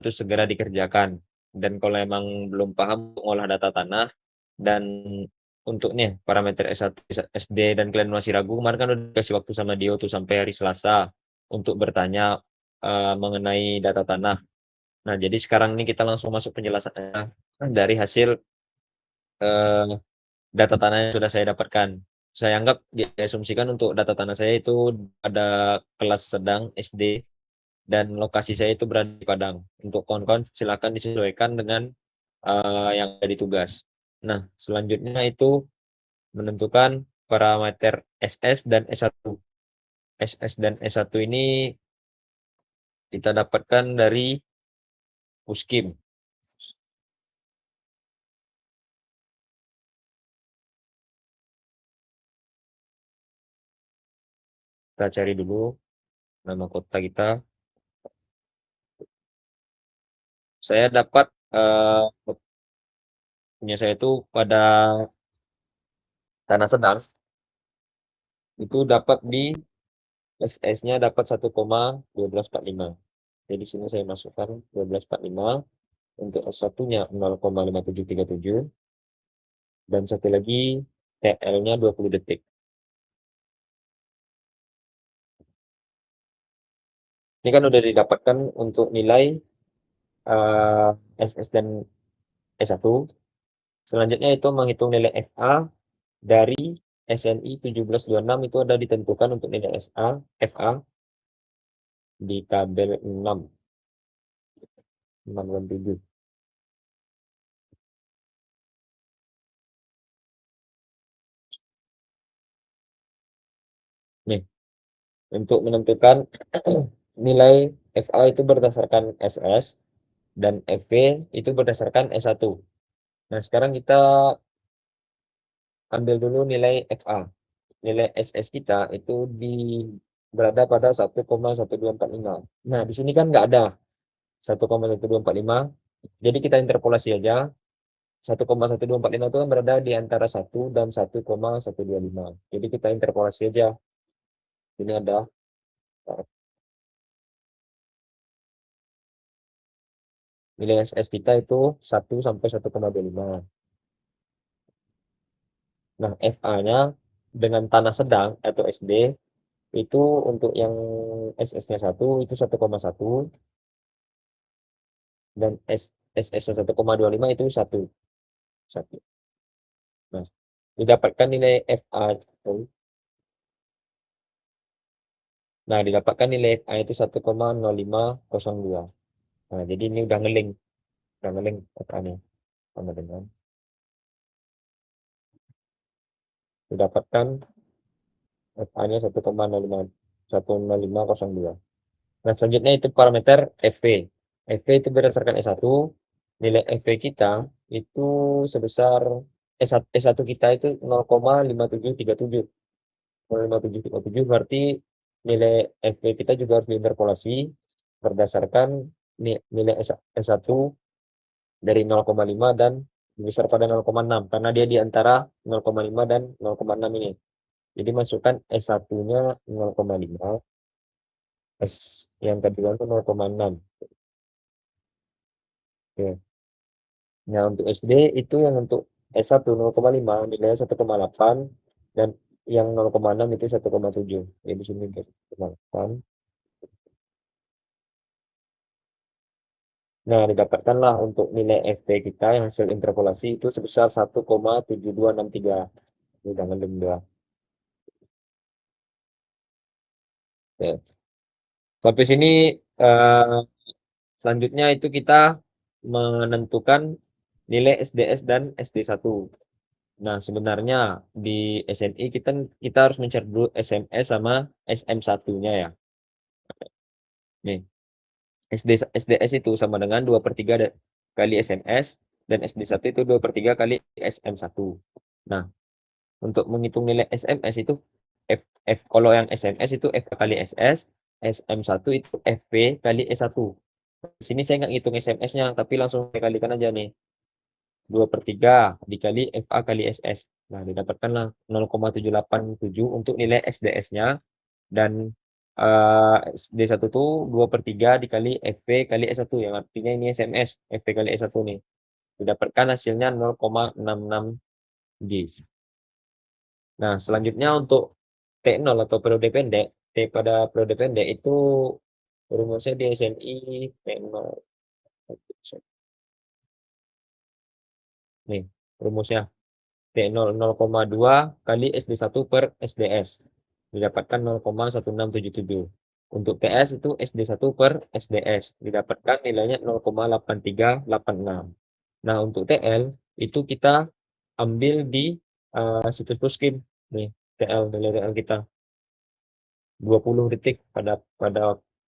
itu segera dikerjakan. Dan kalau emang belum paham mengolah data tanah dan untuk nih parameter S1 SD dan kalian masih ragu, kemarin kan udah dikasih waktu sama Dio tuh sampai hari Selasa untuk bertanya mengenai data tanah. Nah, jadi sekarang ini kita langsung masuk penjelasannya dari hasil data tanah yang sudah saya dapatkan. Saya anggap diasumsikan untuk data tanah saya itu ada kelas sedang SD dan lokasi saya itu berada di Padang. Untuk kawan-kawan silakan disesuaikan dengan yang ada di tugas. Nah, selanjutnya itu menentukan parameter SS dan S1. SS dan S1 ini kita dapatkan dari Puskim. Kita cari dulu nama kota kita. Saya dapat punya saya itu pada Tanah Sedang itu dapat di SS-nya dapat 1,1245. Jadi sini saya masukkan 1245 untuk S1-nya 0,5737 dan satu lagi TL-nya 20 detik. Ini kan udah didapatkan untuk nilai SS dan S1. Selanjutnya itu menghitung nilai FA dari SNI 1726 itu ada ditentukan untuk nilai FA di tabel 6 dan 7. Nih, untuk menentukan nilai FA itu berdasarkan SS dan FV itu berdasarkan S1. Nah, sekarang kita ambil dulu nilai FA. Nilai SS kita itu berada pada 1,1245. Nah, di sini kan nggak ada 1,1245. Jadi kita interpolasi aja. 1,1245 itu kan berada di antara 1 dan 1,125. Jadi kita interpolasi aja. Ini ada nilai SS kita itu 1 sampai 1,25. Nah, FA-nya dengan tanah sedang atau SD itu untuk yang SS-nya 1 itu 1,1 dan SS-nya 1,25 itu 1. 1. Nah, didapatkan nilai FA. Nah, didapatkan nilai FA itu 1,0502. Nah, jadi ini udah ngeling FA-nya sama dengan didapatkan FA-nya 1,0502. Nah, selanjutnya itu parameter FV. FV itu berdasarkan S1. Nilai FV kita itu sebesar S1 kita itu 0,5737. 0,5737 berarti nilai FV kita juga harus diinterpolasi berdasarkan nilai S1 dari 0,5 dan besar pada 0,6 karena dia di antara 0,5 dan 0,6 ini. Jadi masukkan S1-nya 0,5, S yang kedua itu 0,6. Oke. Nah, untuk SD itu yang untuk S1 0,5 nilainya 1,8 dan yang 0,6 itu 1,7. Jadi di sini 1,8. Nah, didapatkanlah untuk nilai FP kita yang hasil interpolasi itu sebesar 1,7263. Ini udah ngelim dia. Oke. Sampai sini eh, selanjutnya itu kita menentukan nilai SDS dan SD1. Nah, sebenarnya di SNI kita harus mencari dulu SMS sama SM1-nya ya. Nih, SDS itu sama dengan 2/3 kali SMS dan SD1 itu 2/3 kali SM1. Nah, untuk menghitung nilai SMS itu kalau yang SMS itu F kali SS, SM1 itu FV kali S1. Di sini saya nggak ngitung SMS-nya, tapi langsung saya kalikan aja nih. 2/3 dikali FA kali SS. Nah, didapatkanlah 0,787 untuk nilai SDS-nya dan SD1 tuh 2/3 dikali FP kali S1 yang artinya ini SMS FP kali S1 nih. Didapatkan hasilnya 0,66 G. Nah, selanjutnya untuk T0 atau periode pendek, T pada periode pendek itu rumusnya di SNI T0. Nih, rumusnya T0 0,2 kali SD1 per SDS. Didapatkan 0,1677. Untuk TS itu SD1 per SDS. Didapatkan nilainya 0,8386. Nah, untuk TL itu kita ambil di situs Puskim. Nih, TL, nilai TL kita. 20 detik pada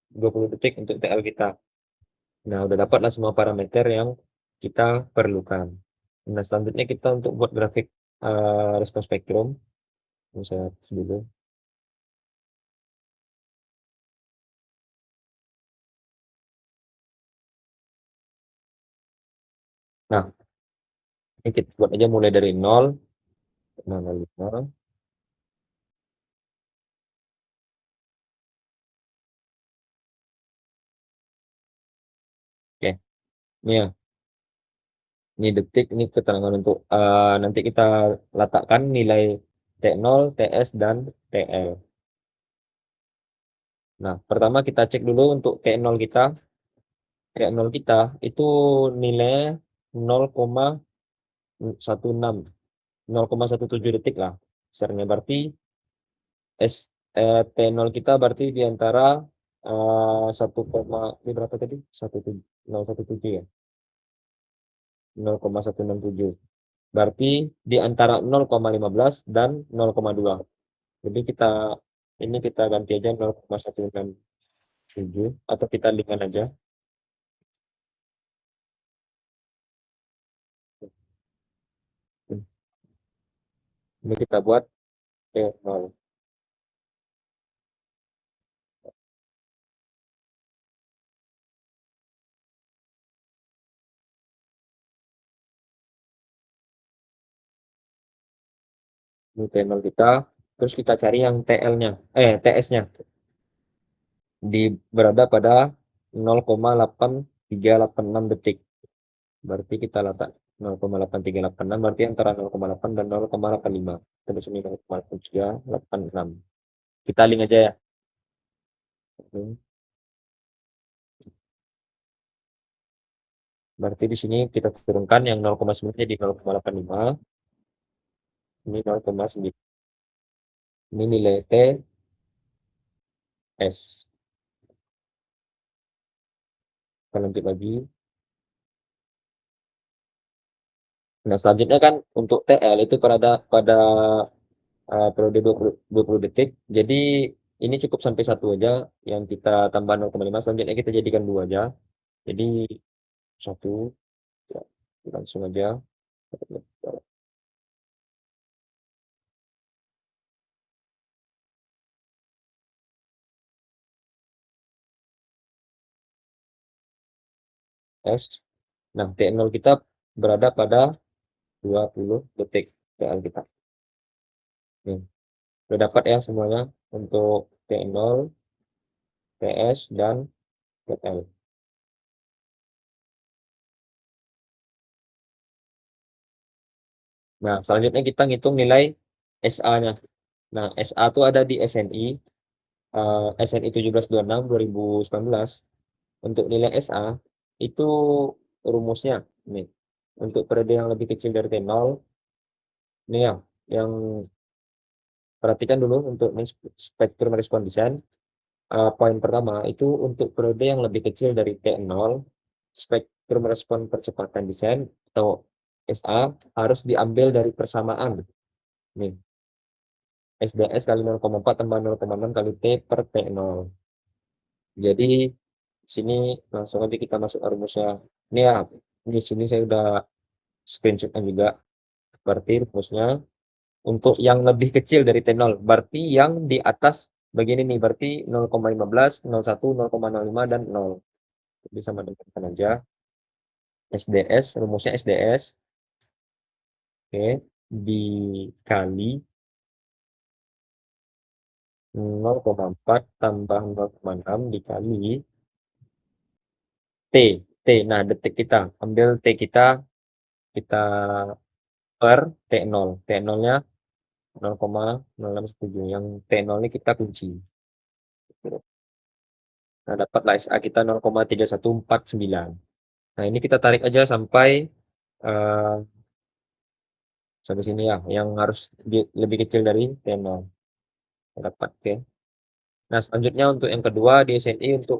20 detik untuk TL kita. Nah, udah dapatlah semua parameter yang kita perlukan. Nah, selanjutnya kita untuk buat grafik respon spektrum. Saya dulu. Nah, ini kita buat aja mulai dari 0. Nah, 0. Oke, ini ya. Ini detik, ini keterangan untuk nanti kita letakkan nilai T0, TS, dan TL. Nah, pertama kita cek dulu untuk T0 kita. T0 kita itu nilai 0,16, 0,17 detik lah. Besarnya berarti T0 kita berarti di antara 1, ini berapa tadi? 0,17 ya. 0,167. Berarti di antara 0,15 dan 0,2. Jadi ini kita ganti aja 0,167 atau kita linkkan aja. Ini kita buat T0. Ini T0 kita. Terus kita cari yang TL-nya, TS-nya. Berada pada 0,8386 detik. Berarti kita letak 0,8386 berarti antara 0,8 dan 0,85. Terus ini 0,8386. Kita link aja ya. Berarti di sini kita turunkan yang 0,9 jadi 0,85. Ini 0,9. Ini nilai TS. Kita lanjut lagi. Nah, selanjutnya kan untuk TL itu pada periode 20 detik. Jadi ini cukup sampai 1 aja yang kita tambah 0,5. Selanjutnya kita jadikan 2 aja. Jadi 1 ya, langsung aja. S. Nah, T0 kita berada pada 20 detik TL kita. Nih, udah dapat ya semuanya untuk T0, TS, dan TL. Nah, selanjutnya kita ngitung nilai SA-nya. Nah, SA itu ada di SNI, SNI 1726 2019. Untuk nilai SA itu rumusnya nih. Untuk periode yang lebih kecil dari T0, ini ya, yang perhatikan dulu untuk spektrum respon desain. Poin pertama itu untuk periode yang lebih kecil dari T0, spektrum respon percepatan desain atau SA harus diambil dari persamaan. Nih, SDS kali 0,4 tambah 0,6 kali T per T0. Jadi sini langsung aja kita masuk rumusnya. Ini ya, di sini saya udah screenshotnya juga. Berarti rumusnya untuk yang lebih kecil dari T0, berarti yang di atas begini nih, berarti 0,15, 01, 0,05, dan 0. Bisa menentukan aja. SDS, rumusnya SDS, oke, dikali 0,4 tambah 0,6 dikali T. T. Nah, detik kita. Ambil T kita per T0. T0-nya 0,0617. Yang T0 ini kita kunci. Nah, dapatlah SA kita 0,3149. Nah, ini kita tarik aja eh, sampai sini ya, yang harus lebih kecil dari T0. Dapat, oke. Nah, selanjutnya untuk yang kedua di SNI untuk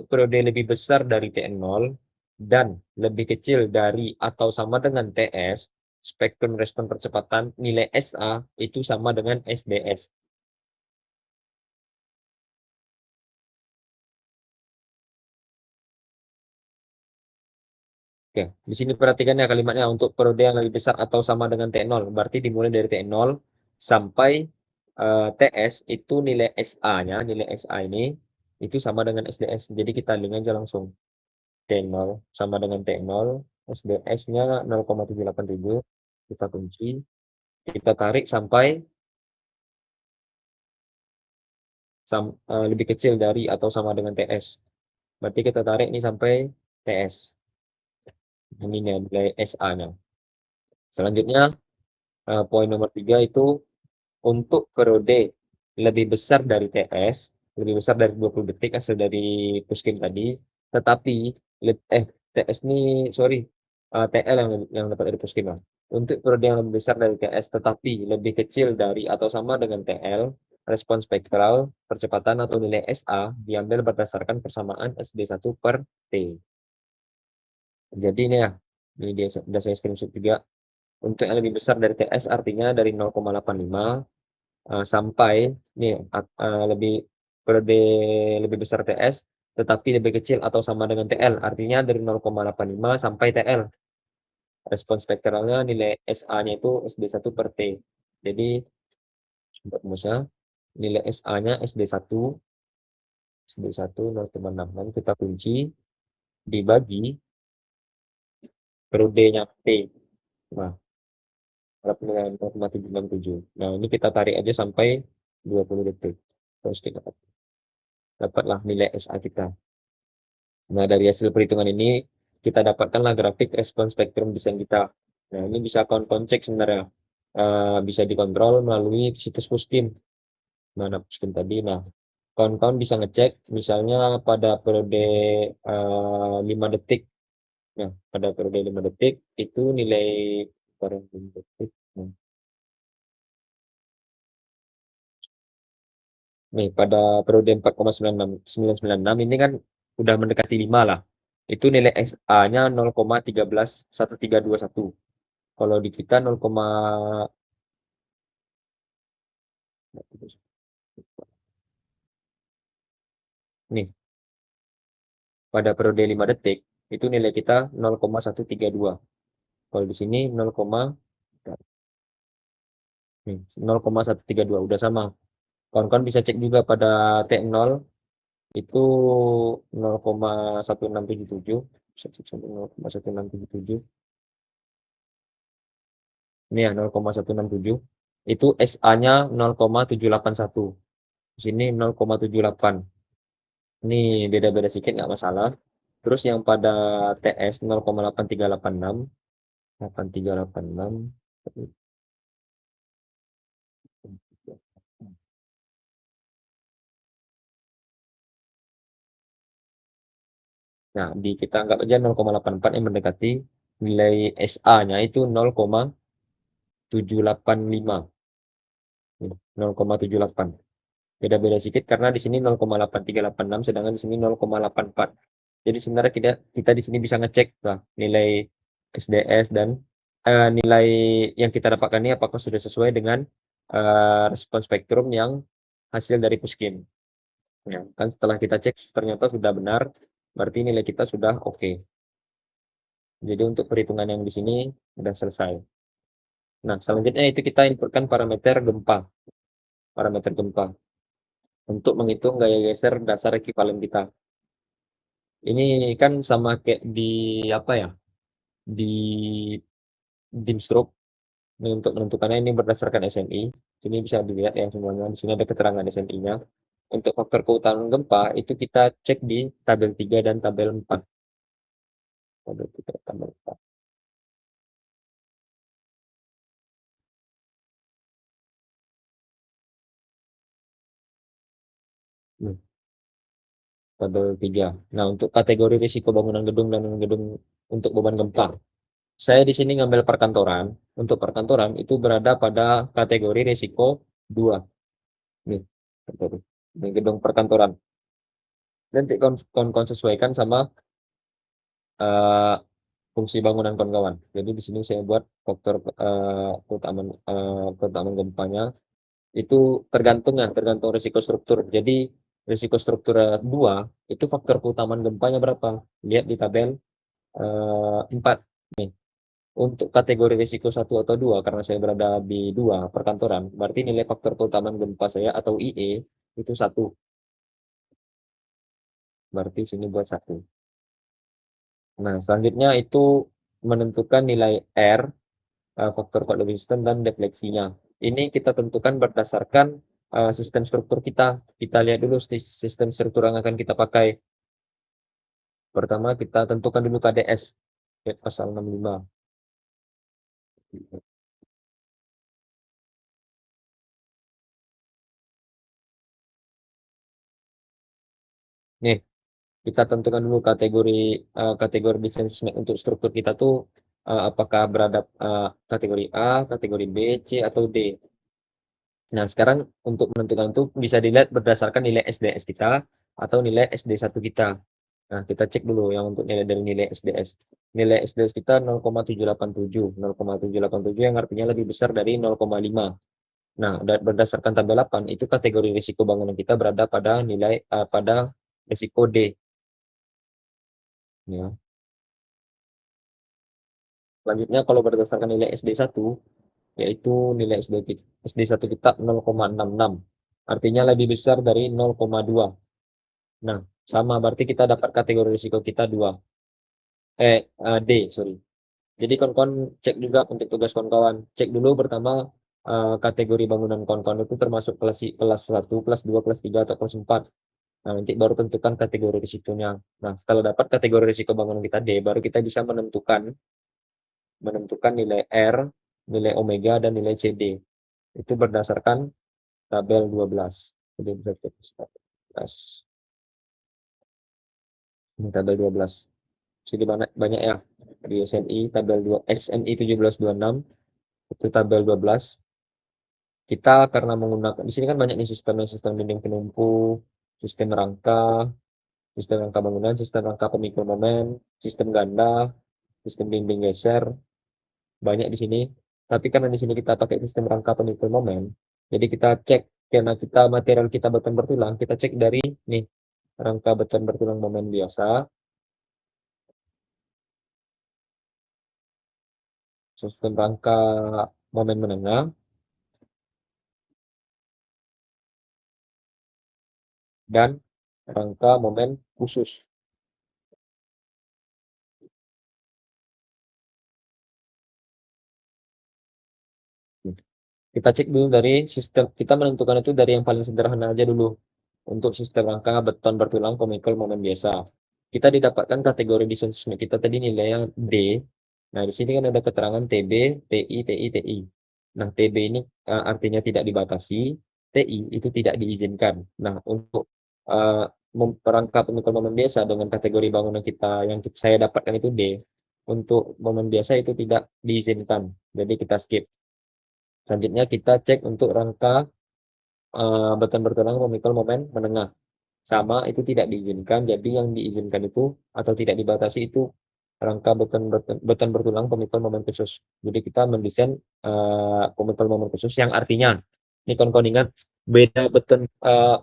periode lebih besar dari T0 dan lebih kecil dari atau sama dengan TS, spektrum respon percepatan nilai SA itu sama dengan SDS. Oke, di sini perhatikan ya kalimatnya untuk periode yang lebih besar atau sama dengan T0. Berarti dimulai dari T0 sampai TS itu nilai SA-nya, nilai SA ini itu sama dengan SDS. Jadi kita link aja langsung. T0 sama dengan T0, SDS-nya 0,787, kita kunci, kita tarik sampai lebih kecil dari atau sama dengan TS. Berarti kita tarik ini sampai TS. Ini nilai SA-nya. Selanjutnya, poin nomor 3 itu untuk periode lebih besar dari TS, lebih besar dari 20 detik hasil dari Puskim tadi, tetapi TS ini sorry, TL yang dapat dari Puskim lah. Untuk periode yang lebih besar dari TS tetapi lebih kecil dari atau sama dengan TL, respon spektral, percepatan atau nilai SA diambil berdasarkan persamaan SD1 per T. Jadi ini ya, ini dia sudah saya screenshot juga. Untuk yang lebih besar dari TS artinya dari 0,85 sampai nih lebih periode lebih besar TS tetapi lebih kecil atau sama dengan TL, artinya dari 0,85 sampai TL. Respon spektralnya nilai SA-nya itu SD1 per T. Jadi untuk rumusnya nilai SA-nya SD1 0,66 kita kunci dibagi periodenya T. Nah, harap nilai 0,767. Nah, ini kita tarik aja sampai 20 detik. Terus kita dapatlah nilai SA kita. Nah, dari hasil perhitungan ini, kita dapatkanlah grafik respon spektrum desain kita. Nah, ini bisa kawan-kawan cek sebenarnya. Bisa dikontrol melalui situs Puskim. Mana Puskim tadi. Nah, kawan-kawan bisa ngecek, misalnya pada periode 5 detik. Nah, pada periode 5 detik, itu nilai pada 5 detik. Nah, nih, pada periode 4,996 ini kan udah mendekati 5 lah. Itu nilai SA-nya 0,131321. Kalau di kita 0, nih, pada periode 5 detik, itu nilai kita 0,132. Kalau di sini 0,132 udah sama. Kawan-kawan bisa cek juga pada T0 itu 0,1677. Bisa cek sampai 0,1677. Ini ya 0,167. Itu SA-nya 0,781. Di sini 0,78. Ini beda-beda sedikit nggak masalah. Terus yang pada TS 0,8386, 8386. Nah, di kita anggap aja 0,84 yang mendekati nilai SA-nya itu 0,785. 0,78. Beda-beda sedikit karena di sini 0,8386 sedangkan di sini 0,84. Jadi sebenarnya kita di sini bisa ngecek lah nilai SDS dan nilai yang kita dapatkan ini apakah sudah sesuai dengan respon spektrum yang hasil dari Puskim. Nah, kan setelah kita cek ternyata sudah benar, berarti nilai kita sudah oke. Jadi untuk perhitungan yang di sini sudah selesai. Nah, selanjutnya itu kita inputkan parameter gempa untuk menghitung gaya geser dasar ekivalen kita. Ini kan sama kayak di apa ya? Di dim stroke. Ini untuk menentukannya ini berdasarkan SNI. Ini bisa dilihat ya semuanya. Di sini ada keterangan SNI-nya. Untuk faktor keutamaan gempa itu kita cek di tabel 3 dan tabel 4. Tabel 3 dan tabel 4. Nih, tabel 3. Nah, untuk kategori risiko bangunan gedung dan gedung untuk beban gempa. Saya di sini ngambil perkantoran. Untuk perkantoran itu berada pada kategori risiko 2. Nih, kategori. Ini gedung perkantoran. Nanti kon sesuaikan sama eh, fungsi bangunan kawan-kawan. Jadi di sini saya buat faktor keutamaan gempanya itu tergantung ya, tergantung risiko struktur. Jadi risiko struktur 2 itu faktor keutamaan gempanya berapa? Lihat di tabel 4 nih. Untuk kategori risiko 1 atau 2 karena saya berada di 2 perkantoran, berarti nilai faktor keutamaan gempa saya atau IE itu 1. Berarti sini buat 1. Nah, selanjutnya itu menentukan nilai R, faktor resisten dan defleksinya. Ini kita tentukan berdasarkan sistem struktur kita. Kita lihat dulu sistem struktur yang akan kita pakai. Pertama kita tentukan dulu KDS, pasal 65. Nih, kita tentukan dulu kategori desain sismek untuk struktur kita tuh apakah berada kategori A, kategori B, C atau D. Nah, sekarang untuk menentukan itu bisa dilihat berdasarkan nilai SDS kita atau nilai SD1 kita. Nah, kita cek dulu yang untuk nilai dari nilai SDS. Nilai SDS kita 0,787. 0,787 yang artinya lebih besar dari 0,5. Nah, berdasarkan tabel 8 itu kategori risiko bangunan kita berada pada nilai pada risiko D. Ya. Selanjutnya kalau berdasarkan nilai SD1 yaitu nilai SD1 kita 0,66. Artinya lebih besar dari 0,2. Nah, sama berarti kita dapat kategori risiko kita 2. D, sorry. Jadi kawan-kawan cek juga untuk tugas kawan-kawan. Cek dulu pertama kategori bangunan kawan-kawan itu termasuk kelas 1, kelas 2, kelas 3 atau kelas 4. Nah, nanti baru tentukan kategori risikonya. Nah, setelah dapat kategori risiko bangunan kita D, baru kita bisa menentukan nilai R, nilai omega dan nilai CD. Itu berdasarkan tabel 12. Jadi berdasarkan 12. Ini tabel 12. Jadi banyak banyak ya di SNI tabel 2 SNI 1726 itu tabel 12. Kita karena menggunakan di sini kan banyak nih sistem dinding penumpu, sistem rangka bangunan, sistem rangka pemikul momen, sistem ganda, sistem dinding geser, banyak di sini. Tapi karena di sini kita pakai sistem rangka pemikul momen, jadi kita cek karena material kita beton bertulang, kita cek dari nih rangka beton bertulang momen biasa, sistem rangka momen menengah, dan rangka momen khusus. Kita cek dulu dari sistem, kita menentukan itu dari yang paling sederhana aja dulu. Untuk sistem rangka beton bertulang pemikul momen biasa. Kita didapatkan kategori desain seismik kita tadi nilainya D. Nah, di sini kan ada keterangan TB, TI, TI, TI. Nah, TB ini artinya tidak dibatasi, TI itu tidak diizinkan. Nah, untuk uh, rangka pemikul momen biasa dengan kategori bangunan kita yang saya dapatkan itu D. Untuk momen biasa itu tidak diizinkan. Jadi kita skip. Selanjutnya kita cek untuk rangka beton bertulang memikul momen menengah. Sama itu tidak diizinkan. Jadi yang diizinkan itu atau tidak dibatasi itu rangka beton bertulang pemikul momen khusus. Jadi kita mendesain pemikul momen khusus yang artinya ini kawan-kawan ingat beda beton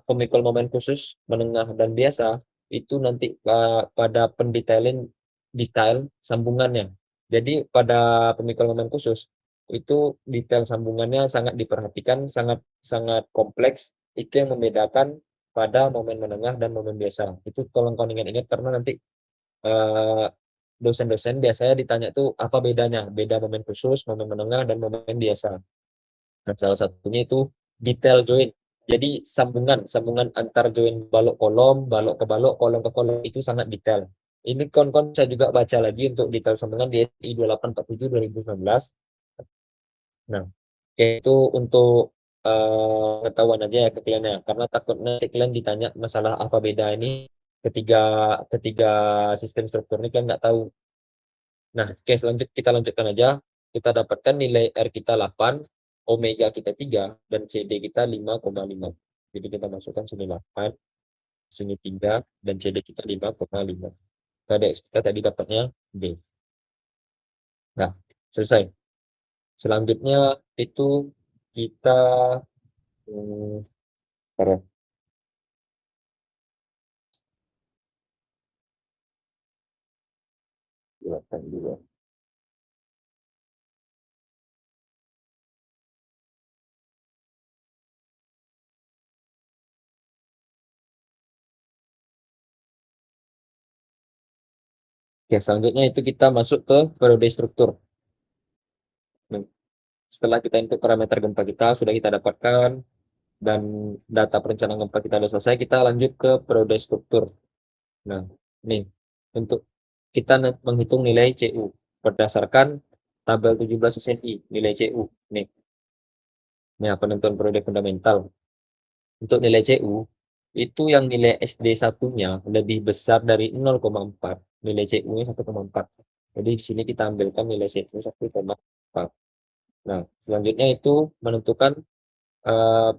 pemikul momen khusus menengah dan biasa itu nanti pada pendetailan detail sambungannya. Jadi pada pemikul momen khusus itu detail sambungannya sangat diperhatikan, sangat sangat kompleks. Itu yang membedakan pada momen menengah dan momen biasa. Itu tolong kau ingat-ingat karena nanti eh, dosen-dosen biasanya ditanya tuh apa bedanya, beda momen khusus, momen menengah dan momen biasa. Nah, salah satunya itu detail join. Jadi sambungan antar join balok ke balok, kolom ke kolom itu sangat detail. Ini kon saya juga baca lagi untuk detail sambungan di SI 2847 2019. Nah, oke, itu untuk pengetahuan aja ya ke kalian ya, karena takut nanti kalian ditanya masalah apa beda ini ketiga ketiga sistem struktur ini kalian nggak tahu. Nah, oke, kita lanjutkan aja. Kita dapatkan nilai R kita 8, omega kita 3, dan CD kita 5,5. Jadi kita masukkan sini 8, sini 3, dan CD kita 5,5. Kita tadi dapatnya B. Nah, selesai. Selanjutnya itu kita bentar ya. Silakan dulu. Oke, selanjutnya itu kita masuk ke periode struktur. Nah, setelah kita input parameter gempa kita sudah kita dapatkan dan data perencanaan gempa kita sudah selesai, kita lanjut ke periode struktur. Nah, nih untuk kita menghitung nilai CU berdasarkan tabel 17 SNI nilai CU. Nih, penentuan periode fundamental. Untuk nilai CU itu yang nilai SD satunya lebih besar dari 0,4. Nilai CU-nya 1,4. Jadi di sini kita ambilkan nilai CU 1,4. Nah, selanjutnya itu menentukan uh,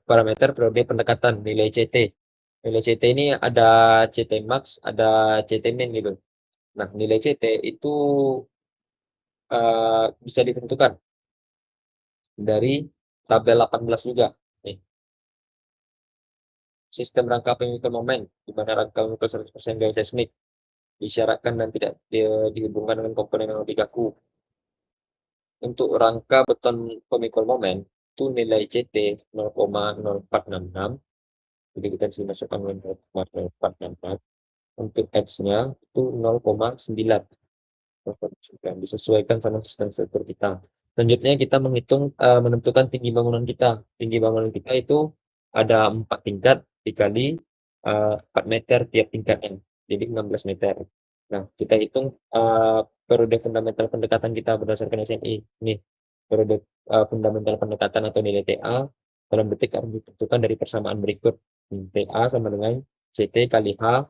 parameter periode pendekatan nilai CT. Nilai CT ini ada CT max, ada CT min gitu. Nah, nilai CT itu bisa ditentukan dari tabel 18 juga. Nih, sistem rangka pemikul momen, di mana rangka pemikul 100% gaya seismik disyaratkan dan tidak dihubungkan dengan komponen yang lebih kaku. Untuk rangka beton pemikul momen, itu nilai CT 0,0466. Jadi kita bisa masukkan 0,0466. Untuk X-nya itu 0,9. Disesuaikan sama sistem struktur kita. Selanjutnya kita menentukan tinggi bangunan kita. Tinggi bangunan kita itu ada 4 tingkat dikali 4 meter tiap tingkatnya. Jadi 16 meter. Nah, kita hitung periode fundamental pendekatan kita berdasarkan SNI. Ini periode fundamental pendekatan atau nilai TA dalam detik akan ditentukan dari persamaan berikut. TA sama dengan CT kali HX.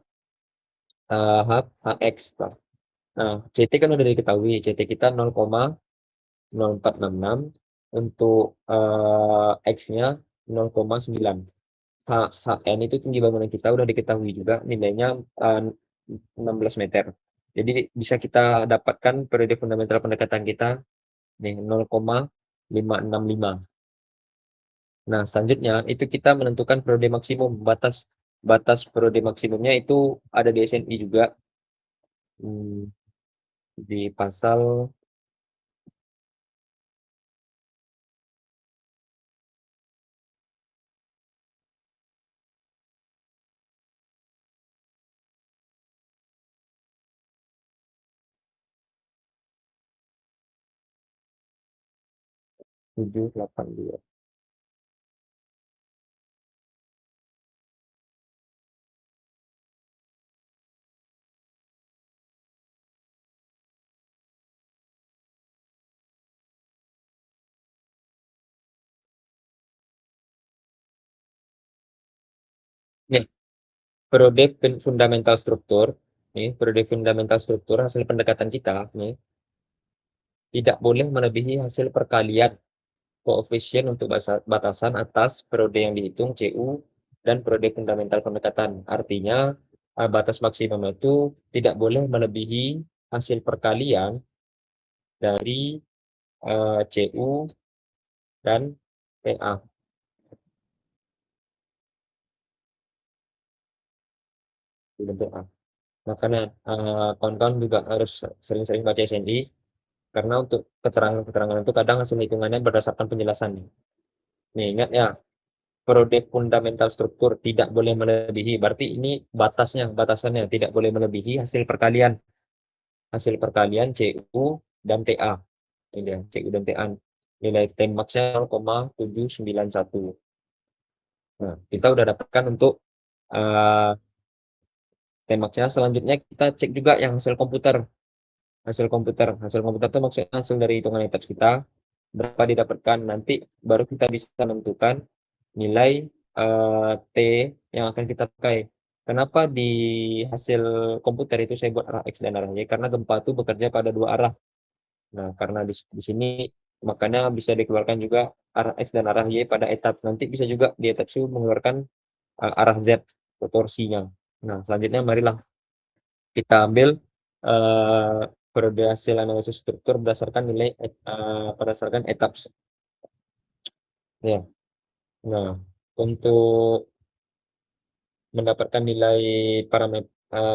Nah, CT kan udah diketahui, CT kita 0,0466, untuk X-nya 0,9. HN itu tinggi bangunan kita udah diketahui juga, nilainya 16 meter. Jadi bisa kita dapatkan periode fundamental pendekatan kita nih 0,565. Nah, selanjutnya itu kita menentukan periode maksimum. Batas batas periode maksimumnya itu ada di SNI juga. Di pasal 782. Nih, periode fundamental struktur. Nih, periode fundamental struktur hasil pendekatan kita nih tidak boleh melebihi hasil perkalian koefisien untuk batasan atas periode yang dihitung CU dan periode fundamental pendekatan. Artinya batas maksimum itu tidak boleh melebihi hasil perkalian dari CU dan TA. Di bentuk A. Makanya kawan-kawan juga harus sering-sering baca SNI, karena untuk keterangan-keterangan itu kadang hasil hitungannya berdasarkan penjelasan. Nih, ingat ya, periode fundamental struktur tidak boleh melebihi, berarti ini batasannya tidak boleh melebihi hasil perkalian CU dan TA. Ini ya, CU dan TA. nilai Tmax-nya 0,791. Nah, kita udah dapatkan untuk uh, Tmax-nya. Selanjutnya kita cek juga yang hasil komputer. Hasil komputer itu maksudnya hasil dari hitungan etaps kita, berapa didapatkan. Nanti baru kita bisa menentukan nilai T yang akan kita pakai. Kenapa di hasil komputer itu saya buat arah X dan arah Y? Karena gempa itu bekerja pada dua arah. Nah, karena di sini makanya bisa dikeluarkan juga arah X dan arah Y pada etap. Nanti bisa juga di etap itu mengeluarkan arah Z torsinya. Nah, selanjutnya marilah kita ambil periode hasil analisis struktur berdasarkan nilai berdasarkan etap. Ya. Nah, untuk mendapatkan nilai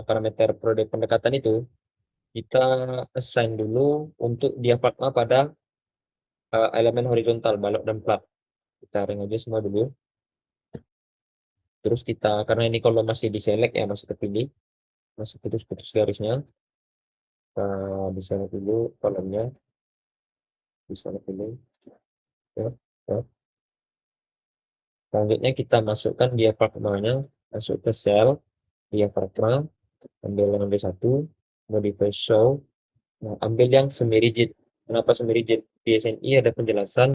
parameter periode pendekatan itu, kita assign dulu untuk diafragma pada elemen horizontal, balok dan plat. Kita ring aja semua dulu. Terus kita, karena ini kalau masih diselect ya, masih terpilih, masih putus-putus garisnya, kita diselect dulu kolomnya, diselect dulu. Ya, ya. Selanjutnya kita masukkan diafragmanya, masuk ke sel diafragma, ambil yang B1, modify show. Nah, ambil yang semi rigid. Kenapa semi rigid? Di SNI ada penjelasan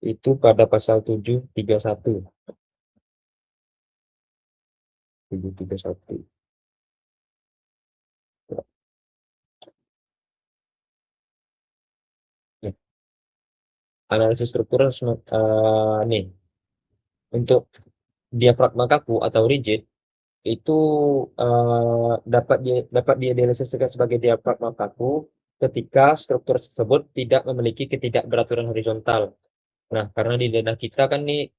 itu pada pasal 731. 731. Ya. Analisis struktur nih untuk diafragma kaku atau rigid itu dapat dianalisiskan sebagai diafragma kaku ketika struktur tersebut tidak memiliki ketidakberaturan horizontal. Nah, karena di denah kita kan nih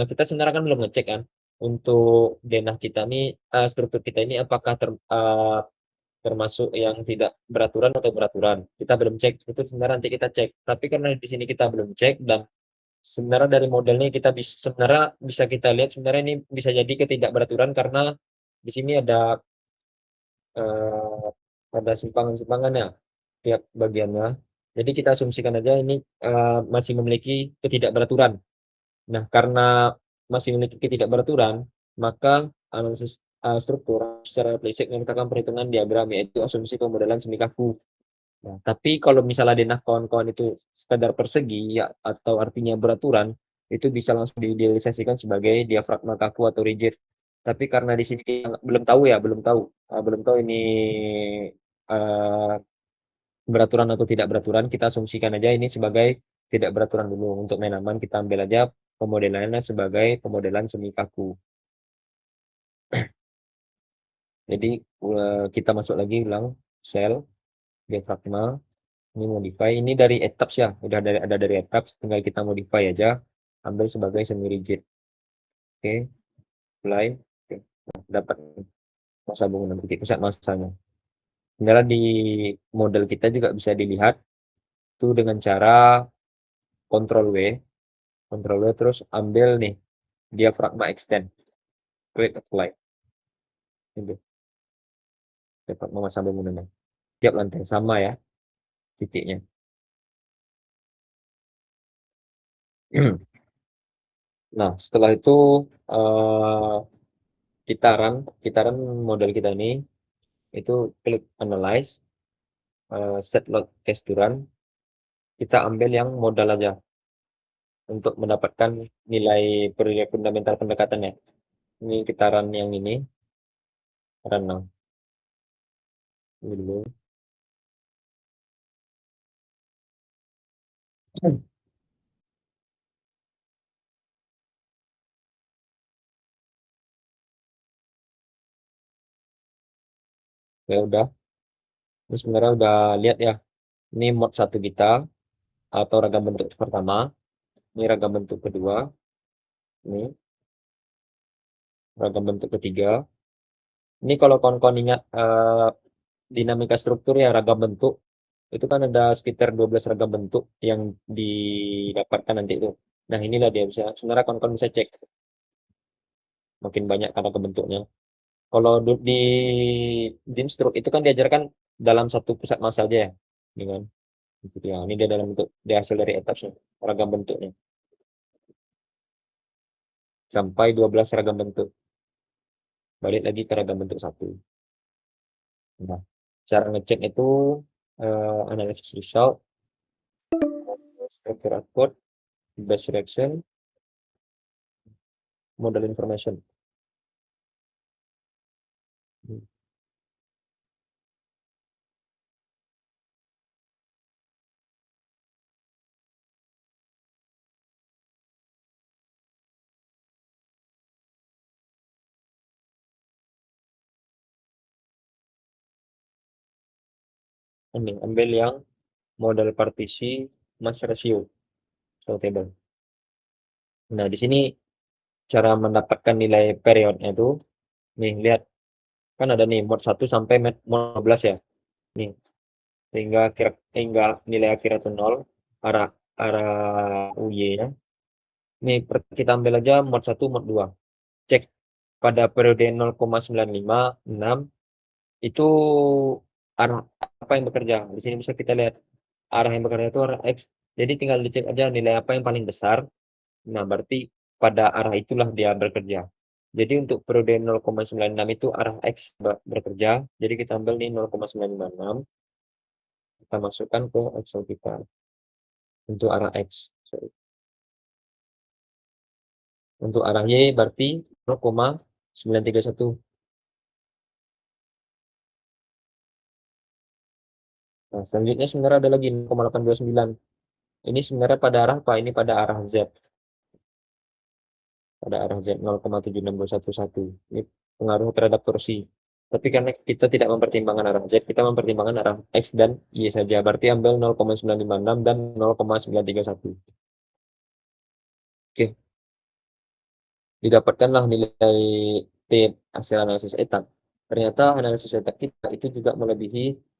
kita sebenarnya kan belum ngecek kan untuk denah kita nih struktur kita ini apakah termasuk yang tidak beraturan atau beraturan. Kita belum cek, itu sebenarnya nanti kita cek. Tapi karena di sini kita belum cek dan sebenarnya dari modelnya kita bisa sebenarnya bisa kita lihat sebenarnya ini bisa jadi ketidakberaturan karena di sini eh, ada simpangan-simpangan ya tiap bagiannya. Jadi kita asumsikan aja ini masih memiliki ketidakberaturan. Nah, karena masih memiliki ketidakberaturan, maka analisis struktur secara basic menggunakan perhitungan diagram yaitu asumsi pemodelan semi kaku. Nah, tapi kalau misalnya denah kawan-kawan itu sekadar persegi ya atau artinya beraturan, itu bisa langsung diidealisasikan sebagai diafragma kaku atau rigid. Tapi karena di sini kita belum tahu ya, belum tahu ini uh, beraturan atau tidak beraturan, kita asumsikan aja ini sebagai tidak beraturan dulu. Untuk main aman kita ambil aja pemodelannya sebagai pemodelan semi kaku. Jadi kita masuk lagi ulang sel diafragma. Ini modify, ini dari etaps ya, udah ada dari etaps, tinggal kita modify aja, ambil sebagai semi rigid. Oke, mulai. Oke. Nah, dapat masa bangunan titik pusat masanya. Sebenarnya di model kita juga bisa dilihat itu dengan cara Ctrl W terus ambil nih diafragma extend, klik apply, ini dapat memasang bangunannya. Tiap lantai sama ya titiknya. Nah, setelah itu eh, kitaran model kita ini itu klik analyze, set load testuran, kita ambil yang modal aja untuk mendapatkan nilai periode fundamental pendekatannya. Ini kitaran yang ini, kitaran 6. Ini dulu. Ya udah, ini sebenarnya udah lihat ya. Ini mod 1 kita atau ragam bentuk pertama, ini ragam bentuk kedua, ini ragam bentuk ketiga. Ini kalau kawan-kawan ingat dinamika struktur ya ragam bentuk itu kan ada sekitar 12 ragam bentuk yang didapatkan nanti itu. Nah, inilah dia bisa sebenarnya kawan-kawan bisa cek makin banyak ragam bentuknya. Kalau di Dimstruk itu kan diajarkan dalam satu pusat massa aja ya, dengan. Gitu ya. Ini dia dalam bentuk dia hasil dari etapsnya, ragam bentuknya. Sampai 12 ragam bentuk. Balik lagi ke ragam bentuk satu. Nah, cara ngecek itu analisis result, structure output, base reaction, model information. Ini ambil yang model partisi mass ratio so table. Nah, di sini cara mendapatkan nilai periodnya itu, nih lihat kan ada nih mod 1 sampai mod 12 ya. Nih, hingga nilai akhir itu 0, arah arah UY ya. Nih, kita ambil aja mod 1, mod 2. Cek pada periode 0,956 itu arah apa yang bekerja. Di sini bisa kita lihat arah yang bekerja itu arah X. Jadi tinggal dicek aja nilai apa yang paling besar. Nah, berarti pada arah itulah dia bekerja. Jadi untuk periode 0,96 itu arah X bekerja. Jadi kita ambil nih 0,956, kita masukkan ke Excel kita untuk arah X. Sorry. Untuk arah Y berarti 0,931. Nah, selanjutnya sebenarnya ada lagi 0,829. Ini sebenarnya pada arah apa? Ini pada arah Z. Pada arah Z 0,76211. Ini pengaruh terhadap torsi. Tapi karena kita tidak mempertimbangkan arah Z, kita mempertimbangkan arah X dan Y saja. Berarti ambil 0,956 dan 0,931. Oke, didapatkanlah nilai T hasil analisis etap. Ternyata analisis etap kita itu juga melebihi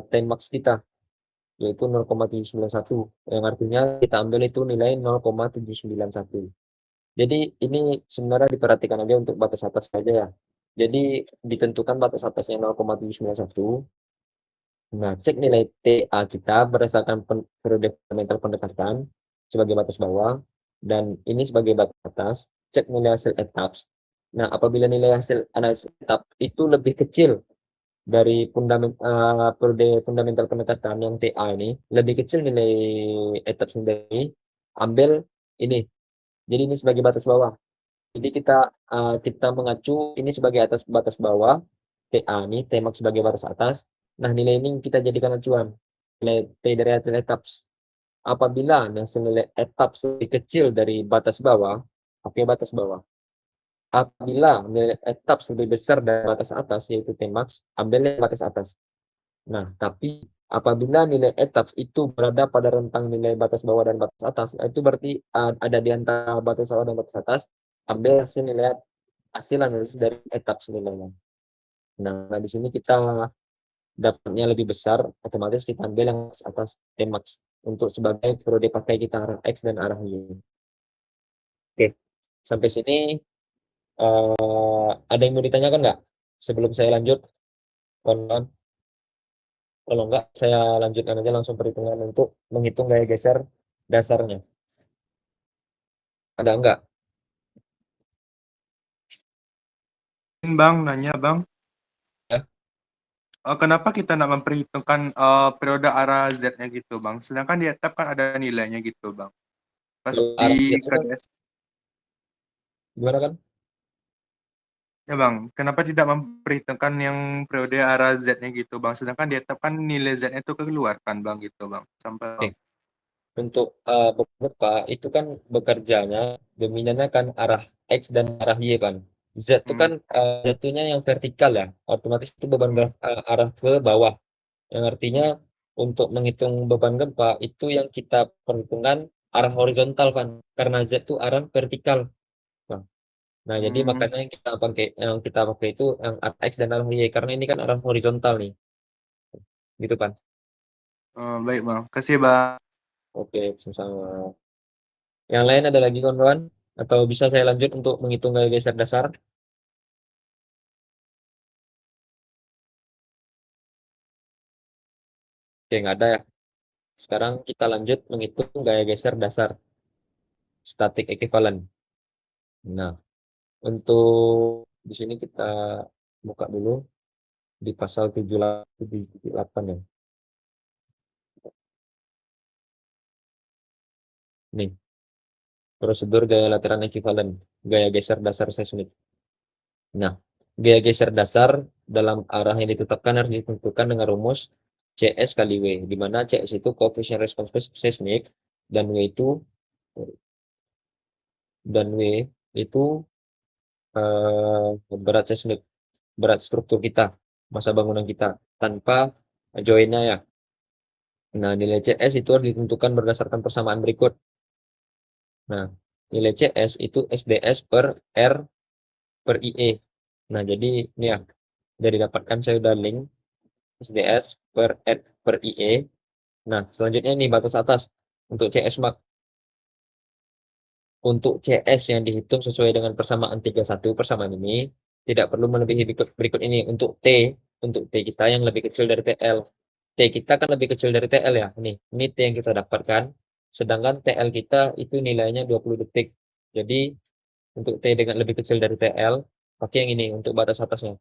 T max kita, yaitu 0,791. Yang artinya kita ambil itu nilai 0,791. Jadi ini sebenarnya diperhatikan aja untuk batas atas saja ya. Jadi ditentukan batas atasnya 0,791. Nah, cek nilai TA kita berdasarkan periode fundamental pendekatan sebagai batas bawah dan ini sebagai batas atas. Cek nilai hasil etaps. Nah, apabila nilai hasil analisis etap itu lebih kecil dari periode fundamental pendekatan yang TA ini, lebih kecil nilai etaps ini, ambil ini. Jadi ini sebagai batas bawah. Jadi kita mengacu ini sebagai batas bawah, TA ini, T max sebagai batas atas. Nah, nilai ini kita jadikan acuan. Nilai T dari hasil etaps. Apabila hasil nilai etaps lebih kecil dari batas bawah, pakai batas bawah. Apabila nilai etaps lebih besar dari batas atas, yaitu T max, ambil batas atas. Nah, tapi apabila nilai etaps itu berada pada rentang nilai batas bawah dan batas atas, itu berarti ada di antara batas bawah dan batas atas, ambil hasil analisis dari etaps nilainya. Nah, di sini kita dapatnya lebih besar, otomatis kita ambil yang atas T-max untuk sebagai periode pakai kita arah X dan arah Y. Oke, sampai sini ada yang mau ditanyakan nggak sebelum saya lanjut, kawan-kawan? Kalau nggak, saya lanjutkan aja langsung perhitungan untuk menghitung gaya geser dasarnya. Ada nggak? Bang, nanya Bang, Ya, kenapa kita nak memperhitungkan periode arah Z-nya gitu Bang? Sedangkan di etap kan ada nilainya gitu Bang. Pas kalau di arah Z itu kan KDS, gimana kan? ya Bang, kenapa tidak memperhitungkan yang periode arah Z-nya gitu Bang? Sedangkan di etap kan nilai Z-nya itu keluarkan Bang gitu Bang. Sampai Oke, Bang. untuk beberapa itu kan bekerjanya dominannya kan arah X dan arah Y kan. Z itu Hmm, kan jatuhnya yang vertikal ya, otomatis itu beban hmm, arah ke bawah. Yang artinya untuk menghitung beban gempa itu yang kita perhitungkan arah horizontal kan, karena Z itu arah vertikal. Bang. Nah, jadi hmm. makanya yang kita pakai itu yang arah X dan arah Y karena ini kan arah horizontal nih, gitu kan. Baik Bang, kasih Bang. Oke, sama-sama. Yang lain ada lagi kawan-kawan? Atau bisa saya lanjut untuk menghitung gaya geser dasar? Oke, nggak ada ya. Sekarang kita lanjut menghitung gaya geser dasar static equivalent. Nah, untuk di sini kita buka dulu di pasal 78 ya. Nih, prosedur gaya lateran ekuivalen, gaya geser dasar seismik. Nah, gaya geser dasar dalam arah yang ditetapkan harus ditentukan dengan rumus CS kali W, di mana CS itu koefisien respons seismik dan W itu berat seismik, berat struktur kita, masa bangunan kita tanpa joinnya ya. Nah, nilai CS itu harus ditentukan berdasarkan persamaan berikut. Nah, nilai CS itu SDS per R per IE. Nah, jadi ini ya, dari dapatkan saya udah link SDS per R per IE. Nah, selanjutnya ini batas atas untuk CS max. Untuk CS yang dihitung sesuai dengan persamaan 31 persamaan ini tidak perlu melebihi berikut ini. Untuk T kita yang lebih kecil dari TL. T kita kan lebih kecil dari TL ya. Ini T yang kita dapatkan. Sedangkan TL kita itu nilainya 20 detik. Jadi untuk T dengan lebih kecil dari TL, pakai yang ini untuk batas atasnya.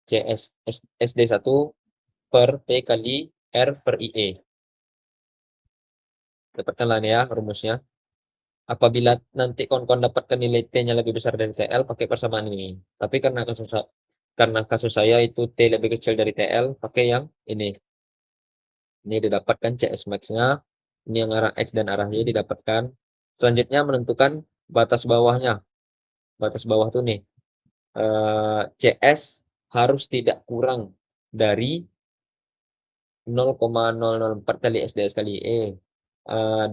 CS SD1 per T kali R per IE. Dapatkanlah nih ya rumusnya. Apabila nanti kawan-kawan dapatkan nilai T-nya lebih besar dari TL, pakai persamaan ini. Tapi karena kasus saya itu T lebih kecil dari TL, pakai yang ini. Ini didapatkan CS max-nya. Ini yang arah X dan arah Y didapatkan. Selanjutnya menentukan batas bawahnya. Batas bawah tuh nih. CS harus tidak kurang dari 0,004 kali SDS kali E.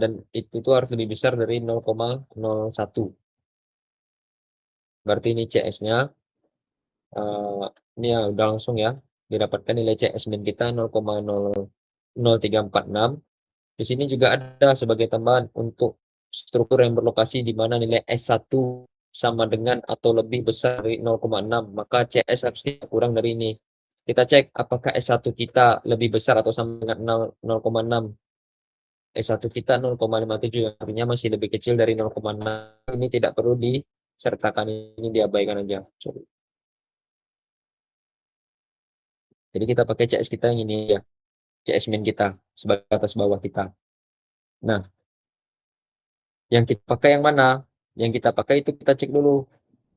Dan itu tuh harus lebih besar dari 0,01. Berarti ini CS-nya. Ini ya udah langsung ya. Didapatkan nilai CS min kita 0,00346. Di sini juga ada sebagai tambahan untuk struktur yang berlokasi di mana nilai S1 sama dengan atau lebih besar dari 0,6, maka CS harus tidak kurang dari ini. Kita cek apakah S1 kita lebih besar atau sama dengan 0,6. S1 kita 0,57, artinya masih lebih kecil dari 0,6. Ini tidak perlu disertakan, ini diabaikan aja. Sorry. Jadi kita pakai CS kita yang ini ya. CS min kita sebagai batas bawah kita. Nah, yang kita pakai yang mana? Yang kita pakai itu kita cek dulu.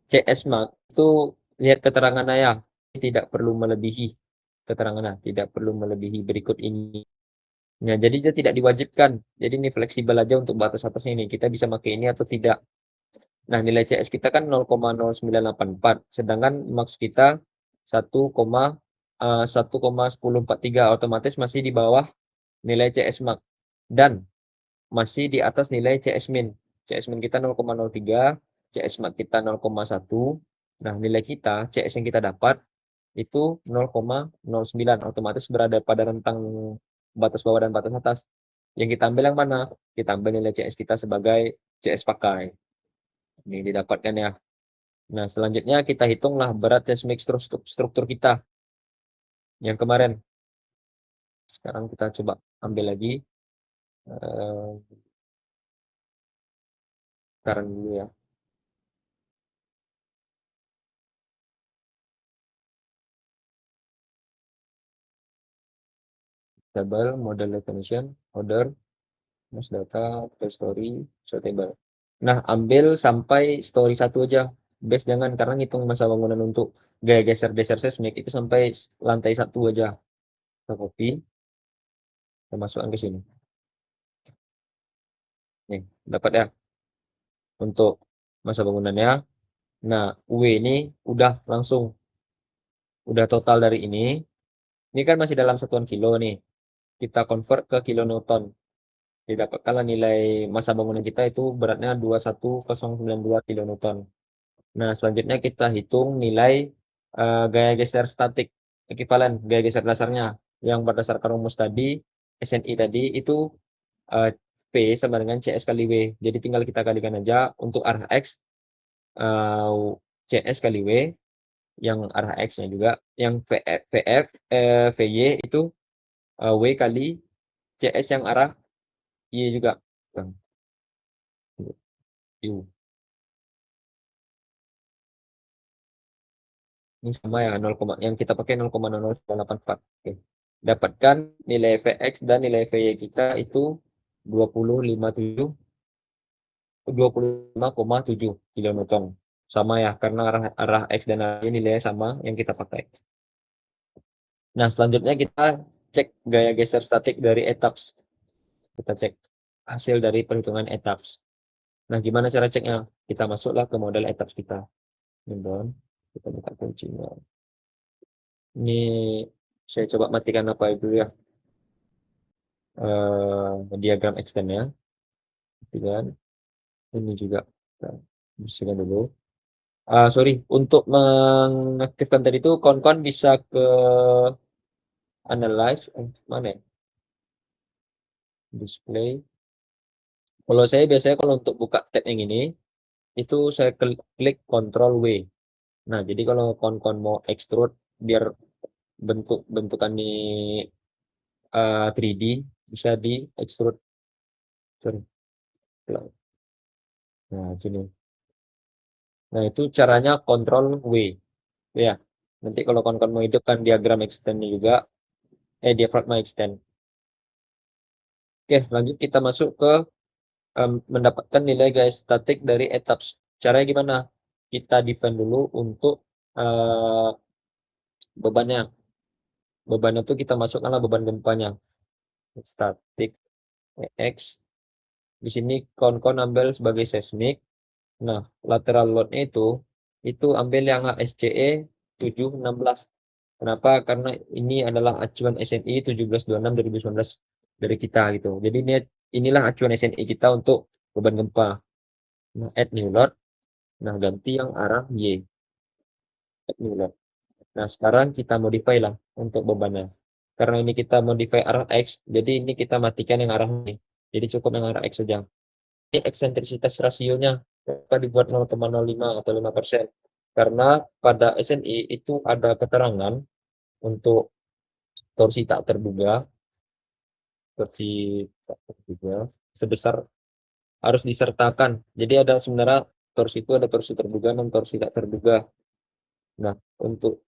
CS max itu lihat keterangannya ya. Tidak perlu melebihi keterangannya, tidak perlu melebihi berikut ini. Nah, jadi dia tidak diwajibkan. Jadi ini fleksibel aja untuk batas atasnya ini. Kita bisa pakai ini atau tidak. Nah, nilai CS kita kan 0,0984, sedangkan max kita 1,1043, otomatis masih di bawah nilai CS max dan masih di atas nilai CS min. CS min kita 0,03, CS max kita 0,1. Nah, nilai kita CS yang kita dapat itu 0,09, otomatis berada pada rentang batas bawah dan batas atas. Yang kita ambil yang mana? Kita ambil nilai CS kita sebagai CS pakai. Ini didapatkan ya. Nah, selanjutnya kita hitunglah berat seismik struktur kita yang kemarin. Sekarang kita coba ambil lagi. Sekarang dulu ya. Table, model definition, order, mass data, story, show table. Nah, ambil sampai story 1 aja. Base jangan, karena ngitung masa bangunan untuk gaya geser seismik itu sampai lantai 1 aja. Kita copy, kita masukkan ke sini. Nih, dapat ya untuk masa bangunannya. Nah, W ini udah langsung, udah total dari ini. Ini kan masih dalam satuan kilo nih. Kita convert ke kilonewton. Didapatkanlah nilai masa bangunan kita itu beratnya 21092 kilonewton. Nah, selanjutnya kita hitung nilai gaya geser statik ekuivalen, gaya geser dasarnya yang berdasarkan rumus tadi, SNI tadi itu P sama dengan CS kali W. Jadi tinggal kita kalikan aja untuk arah X CS kali W, yang arah X-nya juga, yang VY itu W kali CS yang arah Y juga. Bang. U. Ini sama ya, 0, yang kita pakai 0,0084. Oke. Dapatkan nilai Vx dan nilai Vy kita itu 25,7 kilonewton. Sama ya, karena arah X dan arah Y nilainya sama yang kita pakai. Nah, selanjutnya kita cek gaya geser statik dari etaps. Kita cek hasil dari perhitungan etaps. Nah, gimana cara ceknya? Kita masuklah ke model etaps kita. Dan kita buka kuncinya. Ini saya coba matikan apa itu ya, diagram extendnya. Matikan. Ini juga kita bersihkan dulu. Sorry, untuk mengaktifkan tadi itu kawan-kawan bisa ke analyze, mana ya? Display. Kalau saya biasanya kalau untuk buka tab yang ini, itu saya klik Ctrl W. Nah, jadi kalau kawan-kawan mau extrude biar bentukan ini 3D, bisa di extrude. Sorry. Nah, sini. Nah, itu caranya Ctrl W. Ya. Nanti kalau kawan-kawan mau hidupkan diagram extend juga, diafragma extend. Oke, lanjut kita masuk ke mendapatkan nilai gaya statik dari etaps. Caranya gimana? Kita define dulu untuk bebannya. Bebannya itu kita masukkanlah beban gempanya. Statik X. Di sini kawan-kawan ambil sebagai seismik. Nah, lateral load-nya itu ambil yang HSCE 716. Kenapa? Karena ini adalah acuan SNI 1726 2019 dari kita gitu. Jadi inilah acuan SNI kita untuk beban gempa. Nah, add new load. Nah, ganti yang arah Y. Add new load. Nah, sekarang kita modify lah untuk bebannya. Karena ini kita modify arah X, jadi ini kita matikan yang arah Y. Jadi cukup yang arah X saja. Ini eksentrisitas rasionya dapat dibuat 0,05 atau 5%. Karena pada SNI itu ada keterangan untuk torsi tak terduga, torsi tak terduga sebesar harus disertakan. Jadi ada sebenarnya torsi itu ada torsi terduga dan torsi tak terduga. Nah, untuk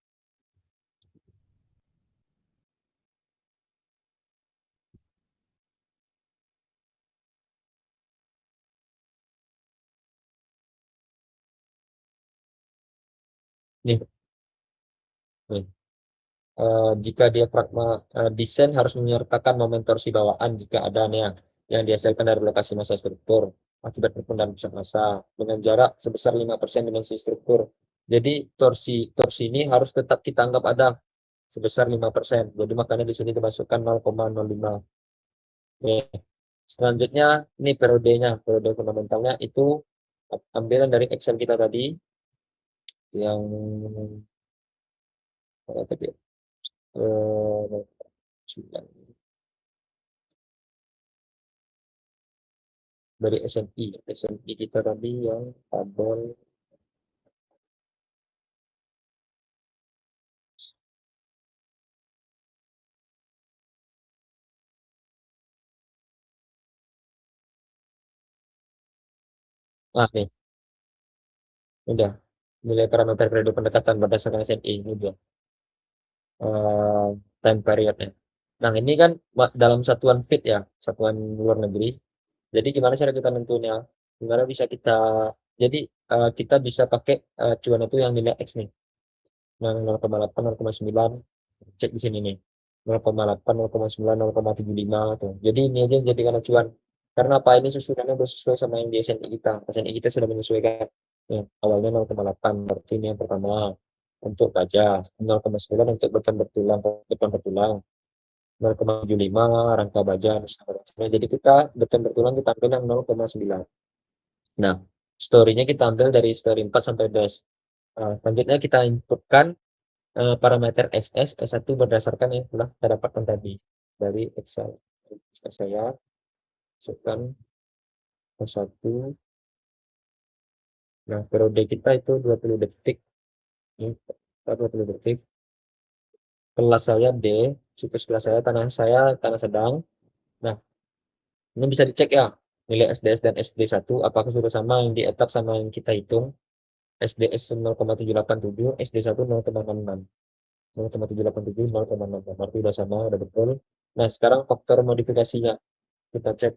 nih, nih jika diafragma desain harus menyertakan momen torsi bawaan jika ada yang dihasilkan dari lokasi massa struktur akibat perpindahan pusat massa dengan jarak sebesar 5% dimensi struktur. Jadi torsi ini harus tetap kita anggap ada sebesar 5%. Jadi makanya di sini dimasukkan 0,05. Oke. Selanjutnya ini periodenya, periode fundamentalnya itu ambilan dari Excel kita tadi yang tadi eh, 9. Dari SNI kita tadi yang tabel. Nih udah nilai parameter periode pendekatan berdasarkan SNI ini udah time periodnya. Nah, ini kan dalam satuan feet ya, satuan luar negeri. Jadi gimana cara kita nentunya? Gimana bisa kita, jadi kita bisa pakai acuan itu yang nilai X nih, yang 0,8, 0,9, cek di sini nih, 0,8, 0,9, 0,75 tuh. Jadi ini aja yang jadikan acuan. Karena apa, ini susunannya udah sesuai sama yang di SNI kita. SNI kita sudah menyesuaikan. Awalnya 0,8, berarti ini yang pertama untuk baja, 0,9 untuk beton bertulang, 0,75 rangka baja, jadi kita beton bertulang kita ambil yang 0,9. Nah, story-nya kita ambil dari story 4 sampai dash. Selanjutnya kita inputkan parameter SS S1 berdasarkan yang telah kita dapatkan tadi dari Excel. Saya masukkan S1. Nah, periode kita itu 20 detik. Ini 20 detik. Kelas saya D, situs kelas saya tanah sedang. Nah, Ini bisa dicek ya, nilai SDS dan SD1 apakah sudah sama yang di etap sama yang kita hitung. SDS 0,787, SD1 0,66. 0,787, 0,66. Berarti udah sama, udah betul. Nah, sekarang faktor modifikasinya. Kita cek